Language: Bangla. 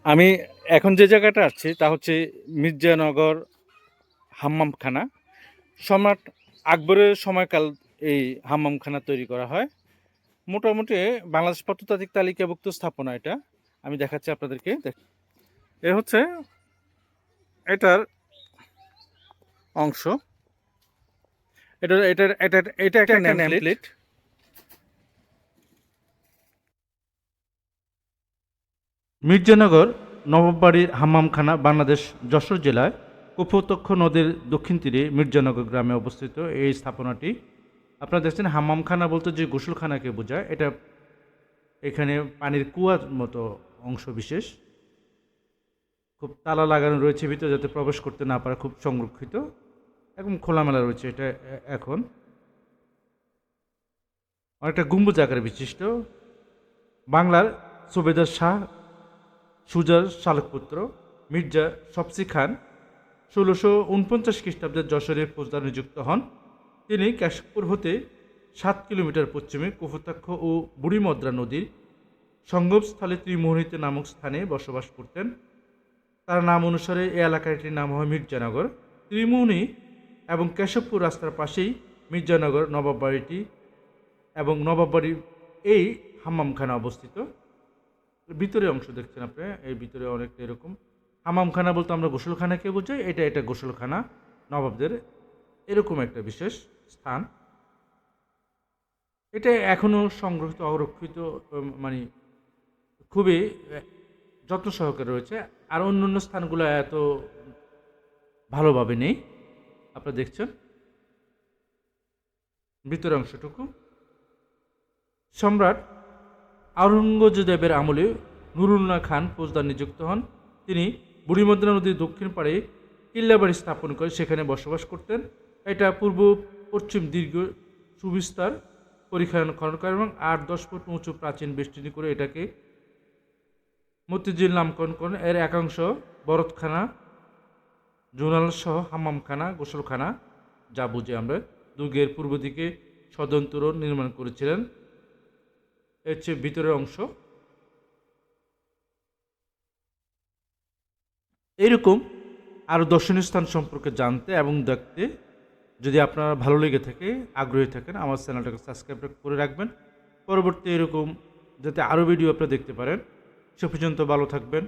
আমি এখন যে জায়গাটা আছি তা হচ্ছে মির্জানগর হাম্মামখানা। সম্রাট আকবরের সময়কাল এই হাম্মামখানা তৈরি করা হয়। মোটামুটি বাংলাদেশ প্রত্নতাত্ত্বিক তালিকাভুক্ত স্থাপনা এটা। আমি দেখাচ্ছি আপনাদেরকে। এ হচ্ছে এটার অংশ। এটা একটা নেম প্লেট। মির্জানগর নবাববাড়ির হাম্মামখানা বাংলাদেশ যশোর জেলায় কপোতাক্ষ নদীর দক্ষিণ তীরে মির্জানগর গ্রামে অবস্থিত এই স্থাপনাটি। আপনারা দেখছেন হাম্মামখানা বলতে যে গোসলখানাকে বোঝায়, এটা এখানে পানির কুয়ার মতো অংশ বিশেষ, খুব তালা লাগানো রয়েছে ভিতরে যাতে প্রবেশ করতে না পারে, খুব সংরক্ষিত, একদম খোলামেলা রয়েছে এটা। এখন অনেকটা গম্বুজ আকারে বিশিষ্ট। বাংলার সুবেদার শাহ সুজার শালকপুত্র মির্জা সফসি খান ১৬৪৯ খ্রিস্টাব্দে যশোরে ফৌজদার নিযুক্ত হন। তিনি কেশবপুর হতে ৭ কিলোমিটার পশ্চিমে কপোতাক্ষ ও বুড়িমদ্রা নদীর সঙ্গমস্থলে ত্রিমোহনীতে নামক স্থানে বসবাস করতেন। তার নাম অনুসারে এই এলাকাটির নাম হয় মির্জানগর। ত্রিমোহনী এবং কেশবপুর রাস্তার পাশেই মির্জানগর নবাববাড়িটি এবং নবাববাড়ির এই হাম্মামখানা অবস্থিত। ভিতরে অংশ দেখছেন আপনি, এই ভিতরে অনেকটা এরকম। হাম্মামখানা বলতে আমরা গোসলখানাকে বোঝাই, এটা গোসলখানা নবাবদের, এরকম একটা বিশেষ স্থান। এটা এখনও সংরক্ষিত অরক্ষিত, মানে খুবই যত্ন সহকারে রয়েছে। আর অন্য অন্য স্থানগুলো এত ভালোভাবে নেই। আপনারা দেখছেন ভিতরের অংশটুকু। সম্রাট আওরঙ্গজেবের আমলে নুরুল্লাহ খান ফৌজদার নিযুক্ত হন। তিনি বুড়িমদ্রা নদীর দক্ষিণ পাড়ে কিল্লাবাড়ি স্থাপন করে সেখানে বসবাস করতেন। এটা পূর্ব পশ্চিম দীর্ঘ সুবিস্তার পরিখনন খনন করে এবং ৮-১০ ফুট উঁচু প্রাচীন বেষ্টনী করে এটাকে মতিঝিল নামকরণ করেন। এর একাংশ বরতখানা, জোনাল সহ হাম্মামখানা, গোসলখানা যা বুঝি আমরা, দুর্গের পূর্ব দিকে সদন তোরণ নির্মাণ করেছিলেন। এর হচ্ছে ভিতরের অংশ। এইরকম আরও দর্শনীয় স্থান সম্পর্কে জানতে এবং দেখতে যদি আপনার ভালো লেগে থাকে, আগ্রহী থাকেন, আমার চ্যানেলটাকে সাবস্ক্রাইব করে রাখবেন। পরবর্তী এরকম যাতে আরও ভিডিও আপনারা দেখতে পারেন। সে পর্যন্ত ভালো থাকবেন।